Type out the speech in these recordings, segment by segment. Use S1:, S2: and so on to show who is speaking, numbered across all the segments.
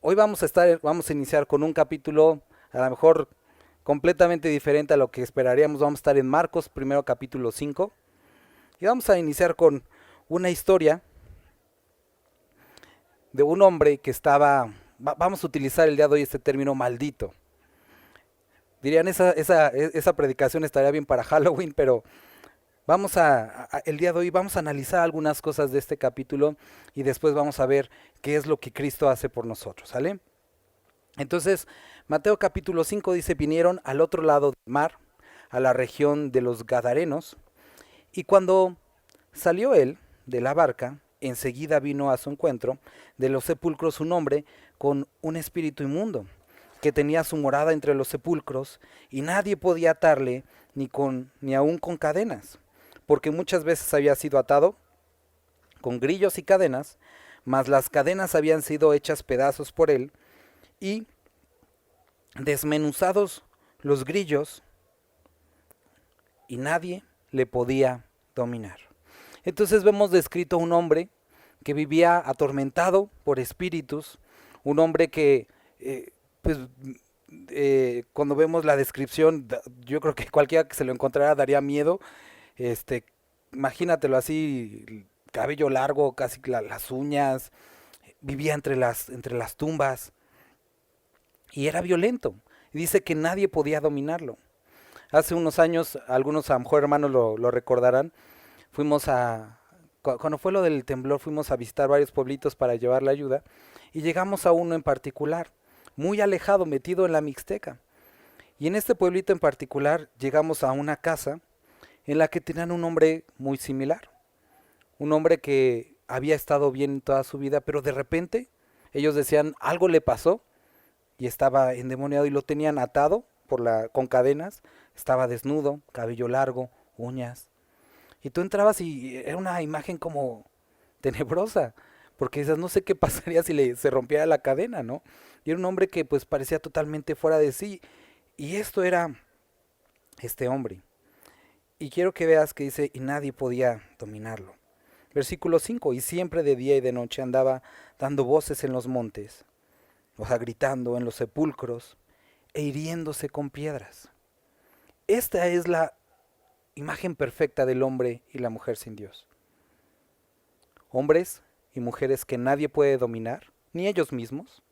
S1: Hoy vamos a iniciar con un capítulo a lo mejor completamente diferente a lo que esperaríamos. Vamos a estar en Marcos, primero capítulo 5. Y vamos a iniciar con una historia de un hombre que vamos a utilizar el día de hoy este término maldito. Dirían, esa predicación estaría bien para Halloween, pero el día de hoy vamos a analizar algunas cosas de este capítulo y después vamos a ver qué es lo que Cristo hace por nosotros, ¿sale? Entonces, Mateo capítulo 5 dice, vinieron al otro lado del mar, a la región de los Gadarenos, y cuando salió él de la barca, enseguida vino a su encuentro de los sepulcros un hombre con un espíritu inmundo, que tenía su morada entre los sepulcros, y nadie podía atarle ni aun con cadenas, porque muchas veces había sido atado con grillos y cadenas, mas las cadenas habían sido hechas pedazos por él, y desmenuzados los grillos, y nadie le podía dominar. Entonces vemos descrito a un hombre que vivía atormentado por espíritus, un hombre que, pues, cuando vemos la descripción, yo creo que cualquiera que se lo encontrara daría miedo. Este, imagínatelo así, cabello largo, casi las uñas, vivía entre las tumbas y era violento. Dice que nadie podía dominarlo. Hace unos años, algunos a lo mejor hermanos lo recordarán, cuando fue lo del temblor, fuimos a visitar varios pueblitos para llevar la ayuda y llegamos a uno en particular, muy alejado, metido en la Mixteca. Y en este pueblito en particular llegamos a una casa en la que tenían un hombre muy similar, un hombre que había estado bien toda su vida, pero de repente ellos decían algo le pasó y estaba endemoniado y lo tenían atado con cadenas, estaba desnudo, cabello largo, uñas. Y tú entrabas y era una imagen como tenebrosa, porque dices, no sé qué pasaría si se rompiera la cadena, ¿no? Y era un hombre que pues parecía totalmente fuera de sí. Y esto era este hombre. Y quiero que veas que dice, y nadie podía dominarlo. Versículo 5, y siempre de día y de noche andaba dando voces en los montes, o sea, gritando en los sepulcros, e hiriéndose con piedras. Esta es la imagen perfecta del hombre y la mujer sin Dios. Hombres y mujeres que nadie puede dominar, ni ellos mismos.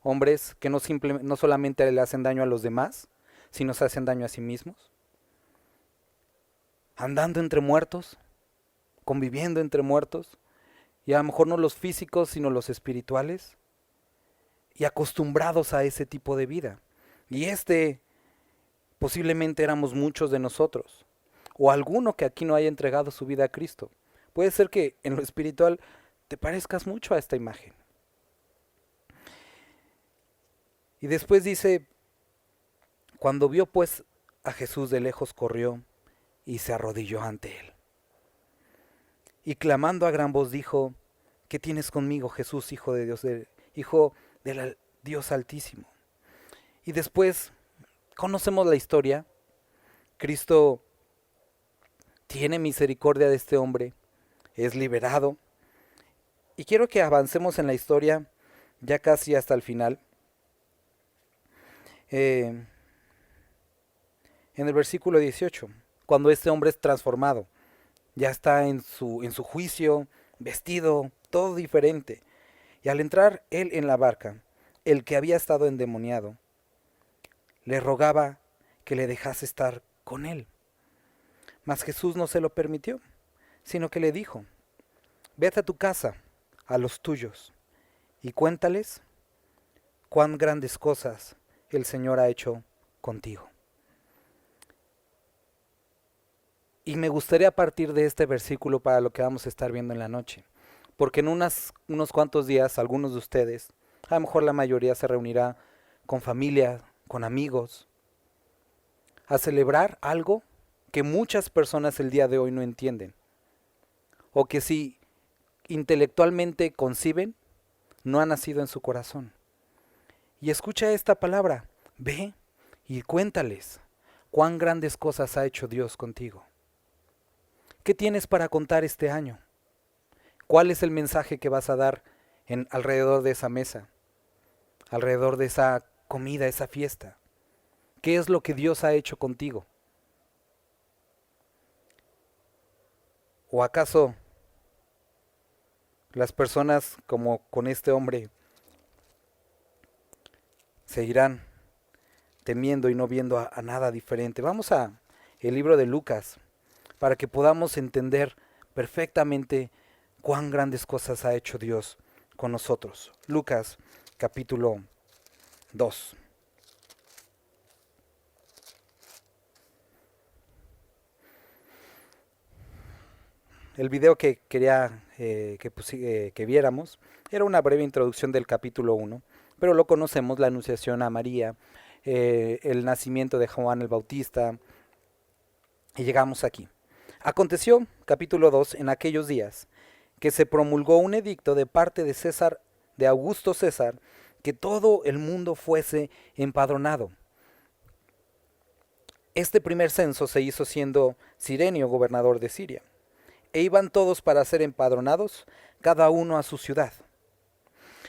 S1: Hombres que no solamente le hacen daño a los demás, sino se hacen daño a sí mismos. Andando entre muertos, conviviendo entre muertos, y a lo mejor no los físicos, sino los espirituales, y acostumbrados a ese tipo de vida. Y posiblemente éramos muchos de nosotros, o alguno que aquí no haya entregado su vida a Cristo. Puede ser que en lo espiritual te parezcas mucho a esta imagen. Y después dice, cuando vio pues a Jesús de lejos corrió y se arrodilló ante él. Y clamando a gran voz dijo, ¿qué tienes conmigo, Jesús, Hijo de Dios, Hijo del Dios Altísimo? Y después conocemos la historia. Cristo tiene misericordia de este hombre, es liberado. Y quiero que avancemos en la historia ya casi hasta el final. En el versículo 18, cuando este hombre es transformado, ya está en su juicio, vestido, todo diferente. Y al entrar él en la barca, el que había estado endemoniado, le rogaba que le dejase estar con él. Mas Jesús no se lo permitió, sino que le dijo, vete a tu casa, a los tuyos, y cuéntales cuán grandes cosas el Señor ha hecho contigo. Y me gustaría partir de este versículo para lo que vamos a estar viendo en la noche, porque en unos cuantos días algunos de ustedes, a lo mejor la mayoría se reunirá con familia, con amigos, a celebrar algo que muchas personas el día de hoy no entienden, o que si intelectualmente conciben, no ha nacido en su corazón. Y escucha esta palabra, ve y cuéntales cuán grandes cosas ha hecho Dios contigo. ¿Qué tienes para contar este año? ¿Cuál es el mensaje que vas a dar alrededor de esa mesa? Alrededor de esa comida, esa fiesta. ¿Qué es lo que Dios ha hecho contigo? ¿O acaso las personas como con este hombre seguirán temiendo y no viendo a nada diferente? Vamos a el libro de Lucas para que podamos entender perfectamente cuán grandes cosas ha hecho Dios con nosotros. Lucas capítulo 2. El video que quería que viéramos era una breve introducción del capítulo 1, pero lo conocemos, la anunciación a María, el nacimiento de Juan el Bautista, y llegamos aquí. Aconteció, capítulo 2, en aquellos días, que se promulgó un edicto de parte de César, de Augusto César, que todo el mundo fuese empadronado. Este primer censo se hizo siendo Cirenio gobernador de Siria, e iban todos para ser empadronados, cada uno a su ciudad.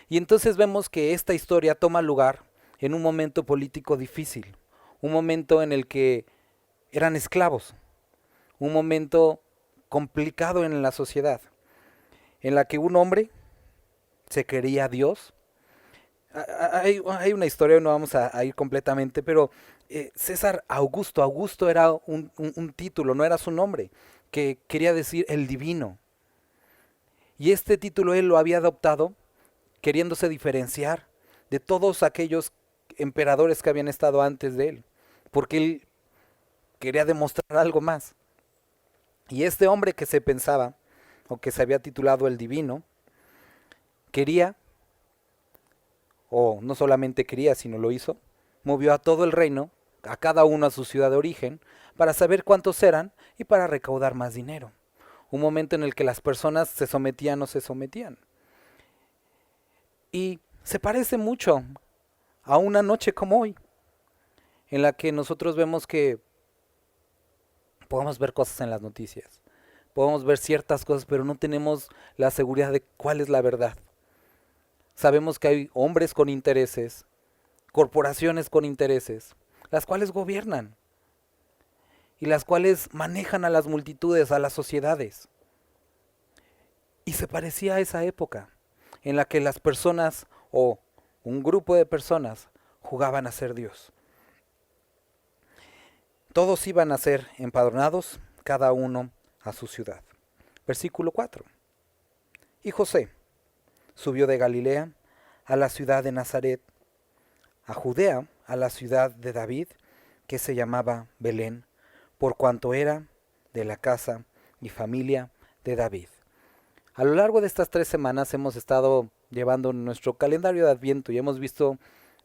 S1: Y entonces vemos que esta historia toma lugar en un momento político difícil, un momento en el que eran esclavos, un momento complicado en la sociedad, en la que un hombre se creía Dios. Hay una historia, no vamos a ir completamente, pero César Augusto, Augusto era un título, no era su nombre, que quería decir el divino. Y este título él lo había adoptado queriéndose diferenciar de todos aquellos emperadores que habían estado antes de él, porque él quería demostrar algo más. Y este hombre que se pensaba, o que se había titulado el divino, quería, o no solamente quería, sino lo hizo, movió a todo el reino, a cada uno a su ciudad de origen, para saber cuántos eran y para recaudar más dinero. Un momento en el que las personas se sometían o se sometían. Y se parece mucho a una noche como hoy, en la que nosotros vemos que podemos ver cosas en las noticias, podemos ver ciertas cosas, pero no tenemos la seguridad de cuál es la verdad. Sabemos que hay hombres con intereses, corporaciones con intereses, las cuales gobiernan y las cuales manejan a las multitudes, a las sociedades. Y se parecía a esa época en la que las personas o un grupo de personas jugaban a ser Dios. Todos iban a ser empadronados, cada uno a su ciudad. Versículo 4. Y José subió de Galilea a la ciudad de Nazaret, a Judea, a la ciudad de David, que se llamaba Belén, por cuanto era de la casa y familia de David. A lo largo de estas 3 semanas hemos estado llevando nuestro calendario de Adviento y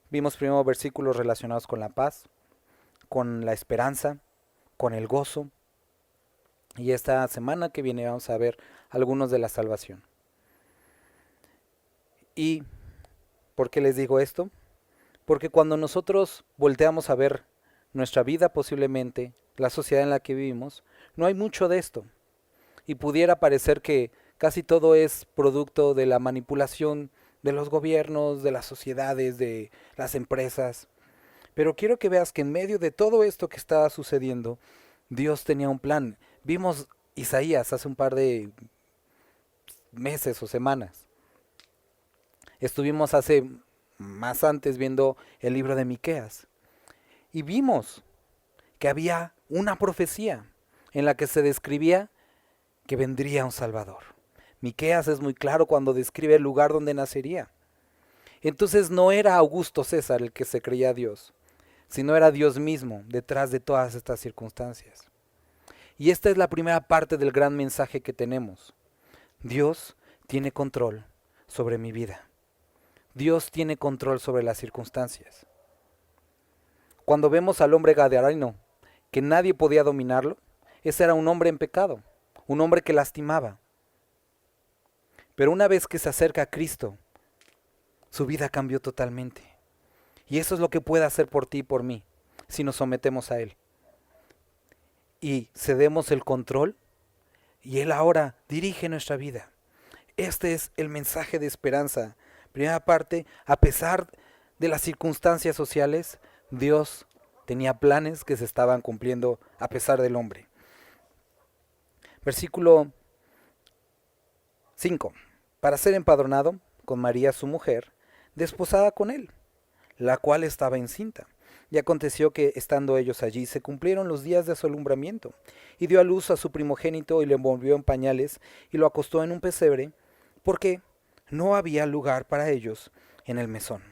S1: vimos primero versículos relacionados con la paz, con la esperanza, con el gozo. Y esta semana que viene vamos a ver algunos de la salvación. ¿Y por qué les digo esto? Porque cuando nosotros volteamos a ver nuestra vida posiblemente, la sociedad en la que vivimos, no hay mucho de esto. Y pudiera parecer que casi todo es producto de la manipulación de los gobiernos, de las sociedades, de las empresas. Pero quiero que veas que en medio de todo esto que está sucediendo, Dios tenía un plan. Vimos Isaías hace un par de meses o semanas. Estuvimos hace más antes viendo el libro de Miqueas. Y vimos que había una profecía en la que se describía que vendría un Salvador. Miqueas es muy claro cuando describe el lugar donde nacería. Entonces no era Augusto César el que se creía Dios, sino era Dios mismo detrás de todas estas circunstancias. Y esta es la primera parte del gran mensaje que tenemos. Dios tiene control sobre mi vida. Dios tiene control sobre las circunstancias. Cuando vemos al hombre gadareno, que nadie podía dominarlo, ese era un hombre en pecado, un hombre que lastimaba. Pero una vez que se acerca a Cristo, su vida cambió totalmente. Y eso es lo que puede hacer por ti y por mí, si nos sometemos a Él. Y cedemos el control, y Él ahora dirige nuestra vida. Este es el mensaje de esperanza. Primera parte, a pesar de las circunstancias sociales, Dios tenía planes que se estaban cumpliendo a pesar del hombre. Versículo 5. Para ser empadronado con María su mujer, desposada con él, la cual estaba encinta. Y aconteció que, estando ellos allí, se cumplieron los días de su alumbramiento, y dio a luz a su primogénito, y lo envolvió en pañales, y lo acostó en un pesebre, porque no había lugar para ellos en el mesón.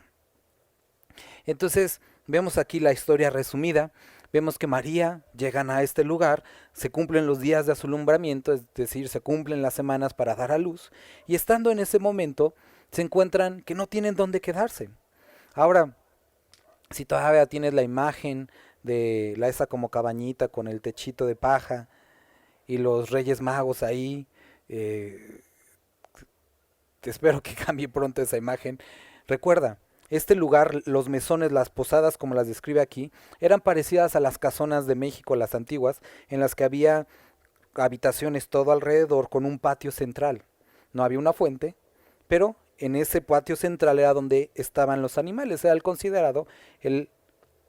S1: Entonces, vemos aquí la historia resumida. Vemos que María llegan a este lugar, se cumplen los días de su alumbramiento, es decir, se cumplen las semanas para dar a luz, y estando en ese momento, se encuentran que no tienen dónde quedarse. Ahora, si todavía tienes la imagen de esa como cabañita con el techito de paja y los Reyes Magos ahí, espero que cambie pronto esa imagen. Recuerda, este lugar, los mesones, las posadas como las describe aquí, eran parecidas a las casonas de México, las antiguas, en las que había habitaciones todo alrededor con un patio central. No había una fuente, pero en ese patio central era donde estaban los animales, era el considerado el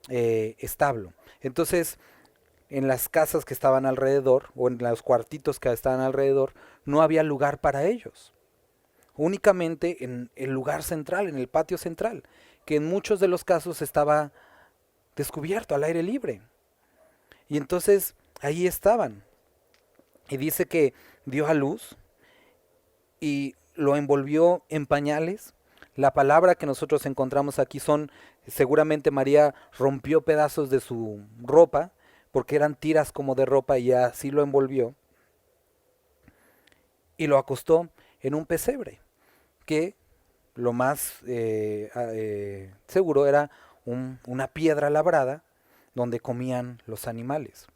S1: establo. Entonces, en las casas que estaban alrededor, o en los cuartitos que estaban alrededor, no había lugar para ellos. Únicamente en el lugar central, en el patio central, que en muchos de los casos estaba descubierto, al aire libre. Y entonces ahí estaban. Y dice que dio a luz y lo envolvió en pañales. La palabra que nosotros encontramos aquí son, seguramente María rompió pedazos de su ropa, porque eran tiras como de ropa, y así lo envolvió. Y lo acostó en un pesebre, que lo más seguro era una piedra labrada donde comían los animales.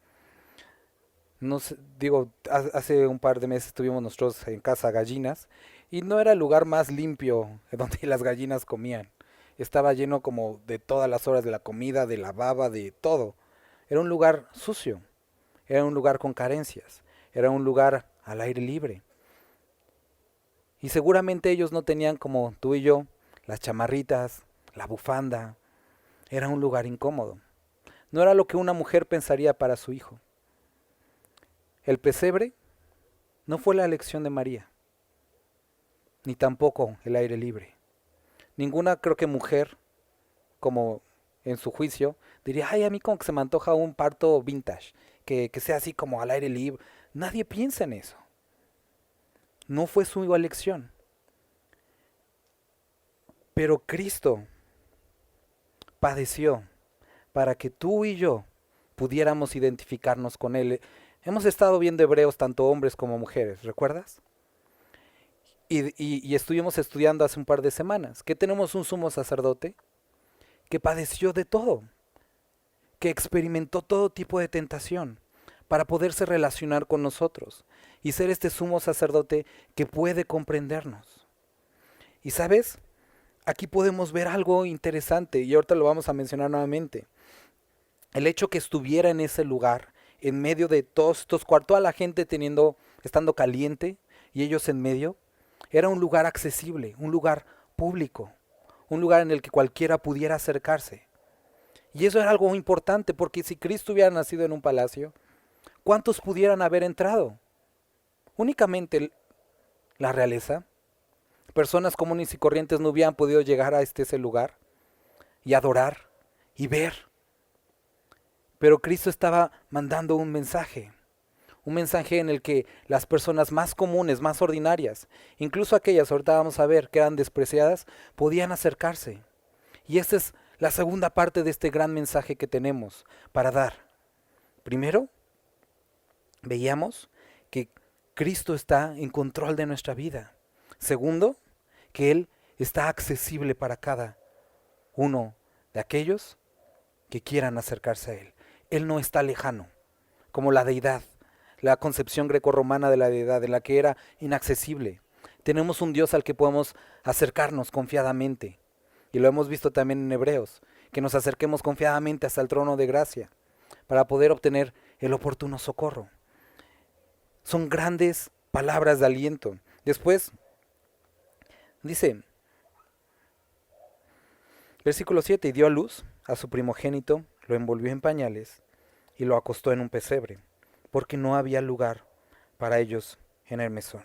S1: No sé, digo, hace un par de meses tuvimos nosotros en casa gallinas y no era el lugar más limpio donde las gallinas comían. Estaba lleno como de todas las horas de la comida, de la baba, de todo. Era un lugar sucio, era un lugar con carencias, era un lugar al aire libre. Y seguramente ellos no tenían como tú y yo las chamarritas, la bufanda. Era un lugar incómodo. No era lo que una mujer pensaría para su hijo. El pesebre no fue la elección de María, ni tampoco el aire libre. Ninguna, creo que mujer, como en su juicio, diría, ay, a mí como que se me antoja un parto vintage, que sea así como al aire libre. Nadie piensa en eso. No fue su elección. Pero Cristo padeció para que tú y yo pudiéramos identificarnos con Él. Hemos estado viendo hebreos, tanto hombres como mujeres, ¿recuerdas? Y estuvimos estudiando hace un par de semanas que tenemos un sumo sacerdote que padeció de todo, que experimentó todo tipo de tentación para poderse relacionar con nosotros y ser este sumo sacerdote que puede comprendernos. Y sabes, aquí podemos ver algo interesante y ahorita lo vamos a mencionar nuevamente. El hecho que estuviera en ese lugar, en medio de todos estos cuartos, toda la gente estando caliente y ellos en medio, era un lugar accesible, un lugar público, un lugar en el que cualquiera pudiera acercarse. Y eso era algo importante, porque si Cristo hubiera nacido en un palacio, ¿cuántos pudieran haber entrado? Únicamente la realeza. Personas comunes y corrientes no hubieran podido llegar a ese lugar y adorar y ver. Pero Cristo estaba mandando un mensaje en el que las personas más comunes, más ordinarias, incluso aquellas, ahorita vamos a ver, que eran despreciadas, podían acercarse. Y esta es la segunda parte de este gran mensaje que tenemos para dar. Primero, veíamos que Cristo está en control de nuestra vida. Segundo, que Él está accesible para cada uno de aquellos que quieran acercarse a Él. Él no está lejano, como la deidad, la concepción grecorromana de la deidad, en la que era inaccesible. Tenemos un Dios al que podemos acercarnos confiadamente. Y lo hemos visto también en Hebreos, que nos acerquemos confiadamente hasta el trono de gracia para poder obtener el oportuno socorro. Son grandes palabras de aliento. Después Dice, versículo 7, y dio a luz a su primogénito, lo envolvió en pañales y lo acostó en un pesebre, porque no había lugar para ellos en el mesón.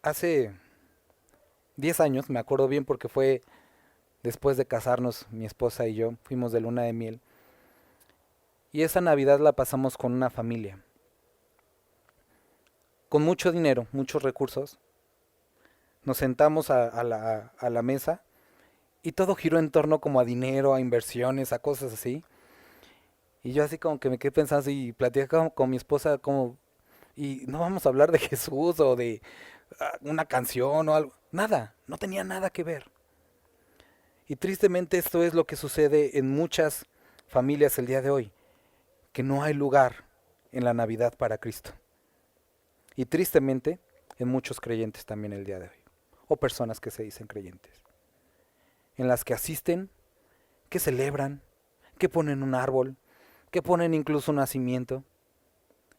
S1: Hace 10 años, me acuerdo bien porque fue después de casarnos, mi esposa y yo, fuimos de luna de miel. Y esa Navidad la pasamos con una familia, con mucho dinero, muchos recursos. Nos sentamos a la mesa y todo giró en torno como a dinero, a inversiones, a cosas así. Y yo así como que me quedé pensando así, y platicaba con mi esposa como, y no vamos a hablar de Jesús o de una canción o algo. Nada, no tenía nada que ver. Y tristemente esto es lo que sucede en muchas familias el día de hoy, que no hay lugar en la Navidad para Cristo. Y tristemente en muchos creyentes también el día de hoy, o personas que se dicen creyentes, en las que asisten, que celebran, que ponen un árbol, que ponen incluso un nacimiento,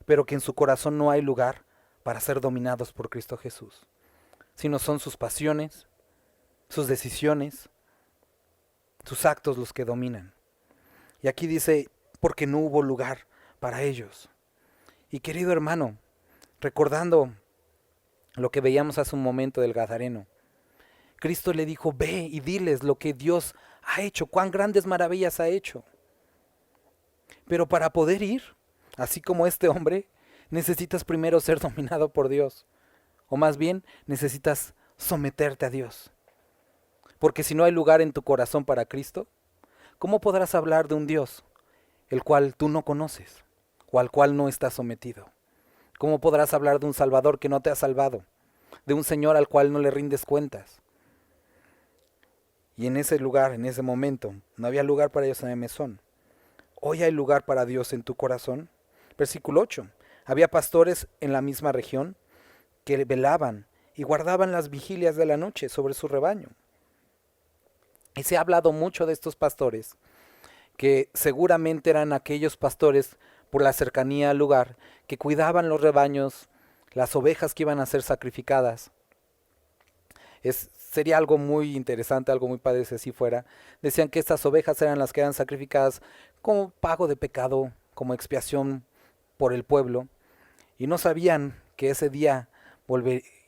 S1: pero que en su corazón no hay lugar para ser dominados por Cristo Jesús, sino son sus pasiones, sus decisiones, sus actos los que dominan. Y aquí dice, porque no hubo lugar para ellos. Y querido hermano, recordando lo que veíamos hace un momento del Gadareno, Cristo le dijo, ve y diles lo que Dios ha hecho, cuán grandes maravillas ha hecho. Pero para poder ir, así como este hombre, necesitas primero ser dominado por Dios. O más bien, necesitas someterte a Dios. Porque si no hay lugar en tu corazón para Cristo, ¿cómo podrás hablar de un Dios el cual tú no conoces o al cual no estás sometido? ¿Cómo podrás hablar de un Salvador que no te ha salvado? De un Señor al cual no le rindes cuentas. Y en ese lugar, en ese momento, no había lugar para ellos en el mesón. Hoy hay lugar para Dios en tu corazón. Versículo 8. Había pastores en la misma región que velaban y guardaban las vigilias de la noche sobre su rebaño. Y se ha hablado mucho de estos pastores, que seguramente eran aquellos pastores por la cercanía al lugar, que cuidaban los rebaños, las ovejas que iban a ser sacrificadas. Sería algo muy interesante, algo muy padre si así fuera. Decían que estas ovejas eran las que eran sacrificadas como pago de pecado, como expiación por el pueblo. Y no sabían que ese día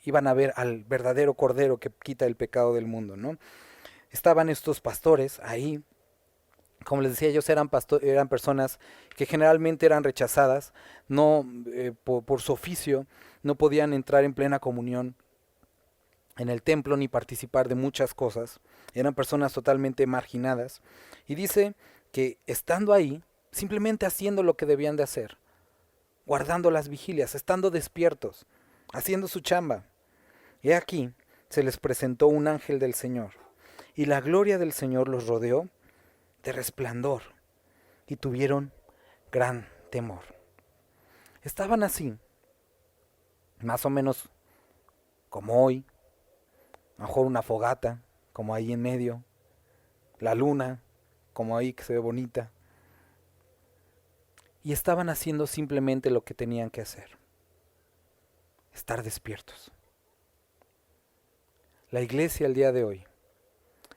S1: iban a ver al verdadero Cordero que quita el pecado del mundo, ¿no? Estaban estos pastores ahí. Como les decía, ellos eran personas que generalmente eran rechazadas, no por su oficio, no podían entrar en plena comunión en el templo ni participar de muchas cosas. Eran personas totalmente marginadas. Y dice que estando ahí, simplemente haciendo lo que debían de hacer, guardando las vigilias, estando despiertos, haciendo su chamba. Y aquí se les presentó un ángel del Señor, y la gloria del Señor los rodeó de resplandor, y tuvieron gran temor. Estaban así, más o menos como hoy, a lo mejor una fogata, como ahí en medio, la luna, como ahí que se ve bonita, y estaban haciendo simplemente lo que tenían que hacer, estar despiertos. La iglesia el día de hoy,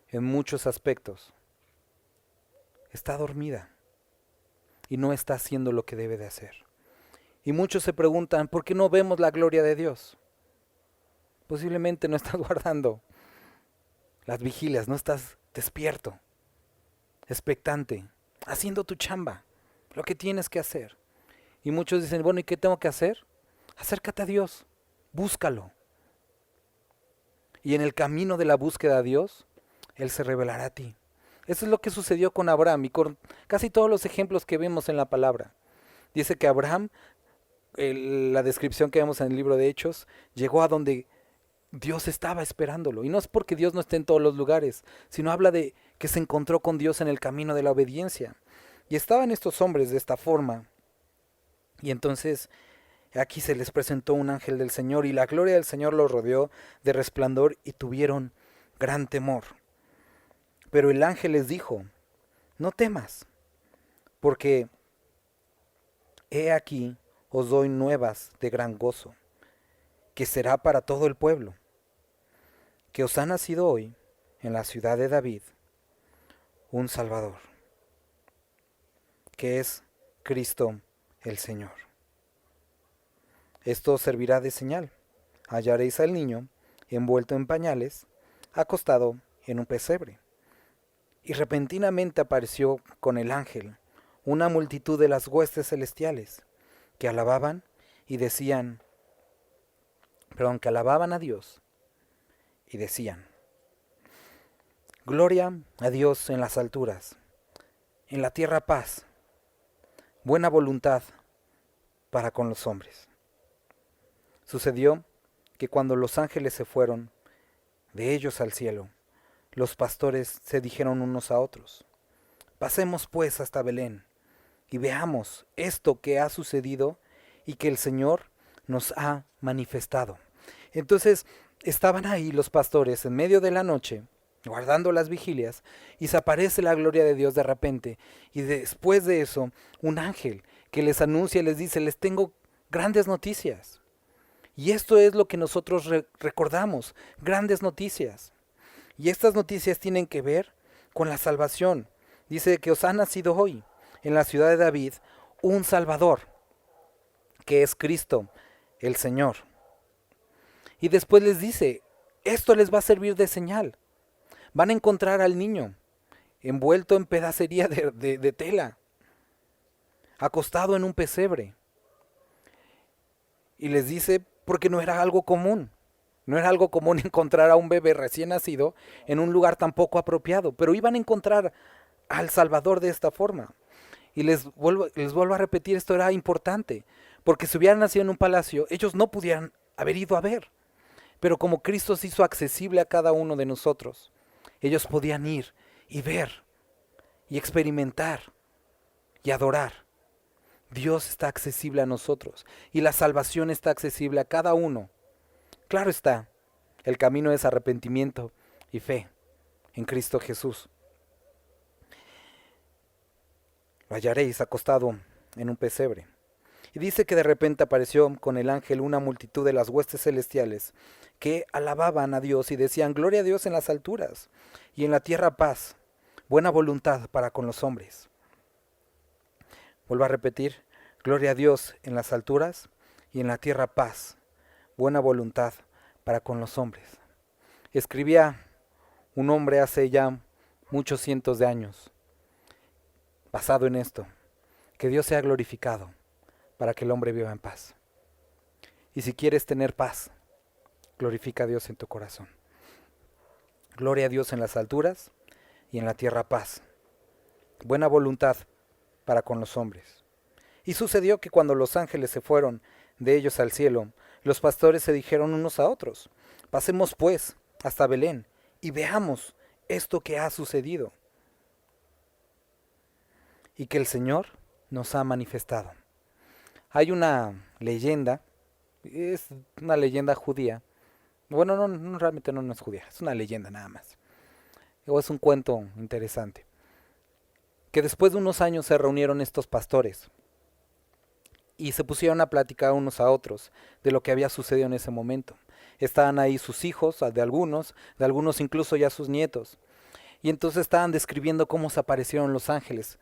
S1: en muchos aspectos, está dormida y no está haciendo lo que debe de hacer. Y muchos se preguntan, ¿por qué no vemos la gloria de Dios? Posiblemente no estás guardando las vigilias, no estás despierto, expectante, haciendo tu chamba, lo que tienes que hacer. Y muchos dicen, bueno, ¿y qué tengo que hacer? Acércate a Dios, búscalo. Y en el camino de la búsqueda a Dios, Él se revelará a ti. Eso es lo que sucedió con Abraham y con casi todos los ejemplos que vemos en la palabra. Dice que Abraham, la descripción que vemos en el libro de Hechos, llegó a donde Dios estaba esperándolo. Y no es porque Dios no esté en todos los lugares, sino habla de que se encontró con Dios en el camino de la obediencia. Y estaban estos hombres de esta forma. Y entonces aquí se les presentó un ángel del Señor y la gloria del Señor los rodeó de resplandor y tuvieron gran temor. Pero el ángel les dijo, no temas, porque he aquí os doy nuevas de gran gozo, que será para todo el pueblo, que os ha nacido hoy en la ciudad de David un Salvador, que es Cristo el Señor. Esto os servirá de señal. Hallaréis al niño envuelto en pañales, acostado en un pesebre. Y repentinamente apareció con el ángel una multitud de las huestes celestiales, que alababan y decían, que alababan a Dios y decían, gloria a Dios en las alturas, en la tierra paz, buena voluntad para con los hombres. Sucedió que cuando los ángeles se fueron de ellos al cielo, los pastores se dijeron unos a otros, pasemos pues hasta Belén y veamos esto que ha sucedido y que el Señor nos ha manifestado. Entonces estaban ahí los pastores en medio de la noche, guardando las vigilias, y se aparece la gloria de Dios de repente, y después de eso, un ángel que les anuncia y les dice, les tengo grandes noticias. Y esto es lo que nosotros recordamos, grandes noticias. Y estas noticias tienen que ver con la salvación. Dice que os ha nacido hoy, en la ciudad de David, un Salvador, que es Cristo, el Señor. Y después les dice, esto les va a servir de señal. Van a encontrar al niño envuelto en pedacería de tela, acostado en un pesebre. Y les dice, porque no era algo común. No era algo común encontrar a un bebé recién nacido en un lugar tan poco apropiado, pero iban a encontrar al Salvador de esta forma. Y les vuelvo a repetir, esto era importante, porque si hubieran nacido en un palacio, ellos no pudieran haber ido a ver. Pero como Cristo se hizo accesible a cada uno de nosotros, ellos podían ir y ver y experimentar y adorar. Dios está accesible a nosotros y la salvación está accesible a cada uno. Claro está, el camino es arrepentimiento y fe en Cristo Jesús. Lo hallaréis acostado en un pesebre. Y dice que de repente apareció con el ángel una multitud de las huestes celestiales que alababan a Dios y decían, gloria a Dios en las alturas y en la tierra paz, buena voluntad para con los hombres. Vuelvo a repetir, gloria a Dios en las alturas y en la tierra paz, buena voluntad para con los hombres. Escribía un hombre hace ya muchos cientos de años, basado en esto, que Dios sea glorificado para que el hombre viva en paz. Y si quieres tener paz, glorifica a Dios en tu corazón. Gloria a Dios en las alturas y en la tierra paz, buena voluntad para con los hombres. Y sucedió que cuando los ángeles se fueron de ellos al cielo, los pastores se dijeron unos a otros, pasemos pues hasta Belén y veamos esto que ha sucedido y que el Señor nos ha manifestado. Hay una leyenda, es una leyenda judía. Bueno, no realmente no es judía, es una leyenda nada más. O es un cuento interesante. Que después de unos años se reunieron estos pastores y se pusieron a platicar unos a otros de lo que había sucedido en ese momento. Estaban ahí sus hijos, de algunos incluso ya sus nietos. Y entonces estaban describiendo cómo se aparecieron los ángeles,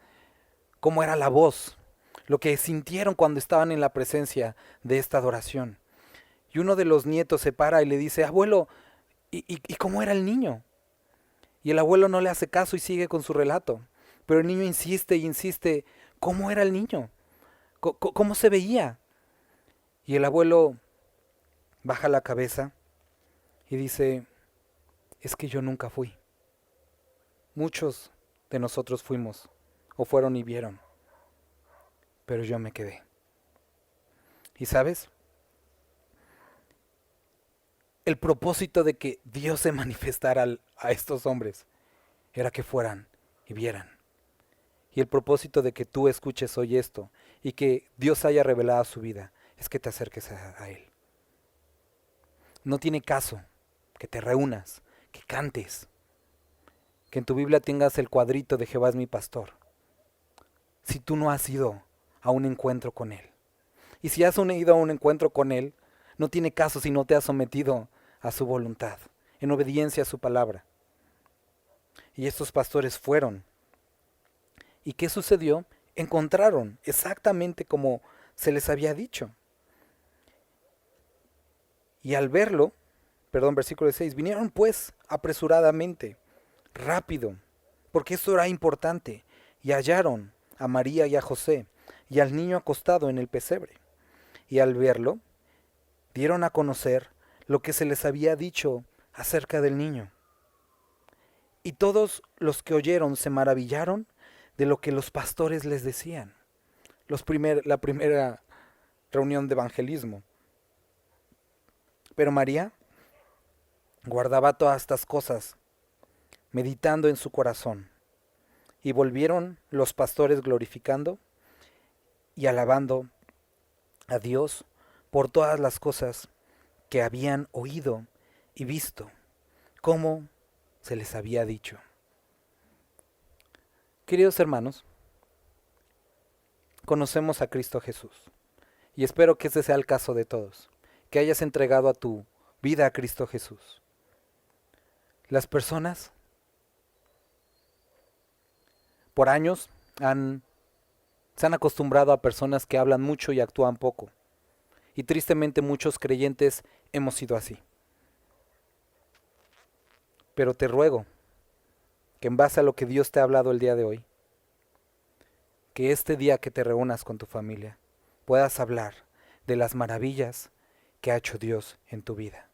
S1: cómo era la voz, lo que sintieron cuando estaban en la presencia de esta adoración. Y uno de los nietos se para y le dice, abuelo, ¿y cómo era el niño? Y el abuelo no le hace caso y sigue con su relato. Pero el niño insiste y insiste, ¿cómo era el niño? ¿Cómo se veía? Y el abuelo baja la cabeza y dice, es que yo nunca fui. Muchos de nosotros fuimos, o fueron y vieron, pero yo me quedé. ¿Y sabes? El propósito de que Dios se manifestara a estos hombres era que fueran y vieran. Y el propósito de que tú escuches hoy esto y que Dios haya revelado su vida es que te acerques a Él. No tiene caso que te reúnas, que cantes, que en tu Biblia tengas el cuadrito de Jehová es mi pastor, si tú no has ido a un encuentro con Él. Y si has ido a un encuentro con Él, no tiene caso si no te has sometido a su voluntad, en obediencia a su palabra. Y estos pastores fueron. ¿Y qué sucedió? Encontraron exactamente como se les había dicho. Y al verlo, versículo 6, vinieron pues apresuradamente, rápido, porque esto era importante, y hallaron a María y a José, y al niño acostado en el pesebre. Y al verlo, dieron a conocer lo que se les había dicho acerca del niño. Y todos los que oyeron se maravillaron de lo que los pastores les decían. La primera reunión de evangelismo. Pero María guardaba todas estas cosas, meditando en su corazón. Y volvieron los pastores glorificando y alabando a Dios por todas las cosas que habían oído y visto, como se les había dicho. Queridos hermanos, conocemos a Cristo Jesús y espero que ese sea el caso de todos, que hayas entregado a tu vida a Cristo Jesús. Las personas por años se han acostumbrado a personas que hablan mucho y actúan poco. Y tristemente muchos creyentes hemos sido así. Pero te ruego que en base a lo que Dios te ha hablado el día de hoy, que este día que te reúnas con tu familia, puedas hablar de las maravillas que ha hecho Dios en tu vida.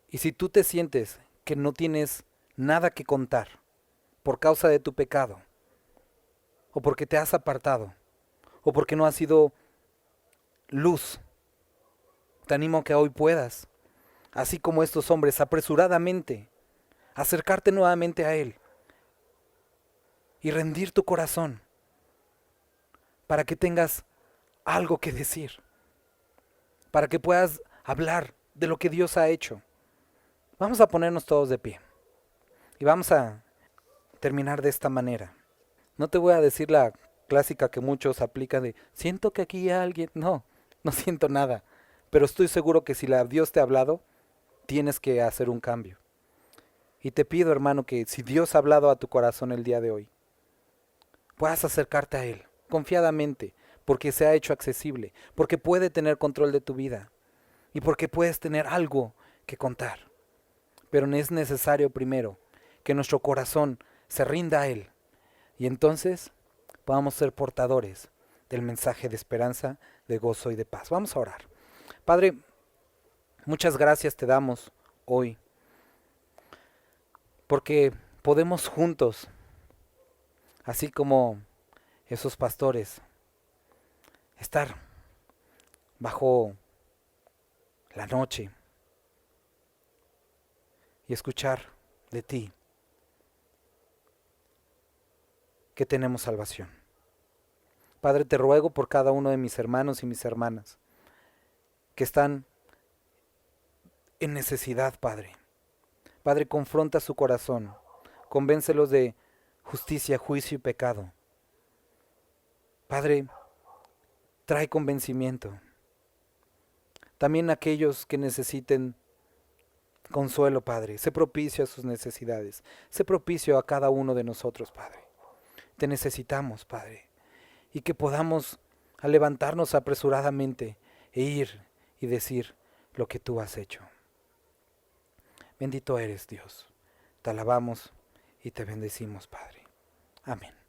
S1: Y si tú te sientes que no tienes nada que contar por causa de tu pecado, o porque te has apartado, o porque no has sido luz, te animo a que hoy puedas, así como estos hombres, apresuradamente acercarte nuevamente a Él y rendir tu corazón para que tengas algo que decir, para que puedas hablar de lo que Dios ha hecho. Vamos a ponernos todos de pie y vamos a terminar de esta manera. No te voy a decir la clásica que muchos aplican de siento que aquí hay alguien. No, no siento nada, pero estoy seguro que si Dios te ha hablado, tienes que hacer un cambio. Y te pido, hermano, que si Dios ha hablado a tu corazón el día de hoy, puedas acercarte a Él confiadamente, porque se ha hecho accesible, porque puede tener control de tu vida y porque puedes tener algo que contar. Pero es necesario primero que nuestro corazón se rinda a Él y entonces podamos ser portadores del mensaje de esperanza, de gozo y de paz. Vamos a orar. Padre, muchas gracias te damos hoy porque podemos juntos, así como esos pastores, estar bajo la noche y escuchar de ti que tenemos salvación. Padre, te ruego por cada uno de mis hermanos y mis hermanas que están en necesidad, Padre. Padre, confronta su corazón, convéncelos de justicia, juicio y pecado. Padre, trae convencimiento. También aquellos que necesiten consuelo, Padre, sé propicio a sus necesidades, sé propicio a cada uno de nosotros, Padre. Te necesitamos, Padre, y que podamos levantarnos apresuradamente e ir y decir lo que tú has hecho. Bendito eres, Dios. Te alabamos y te bendecimos, Padre. Amén.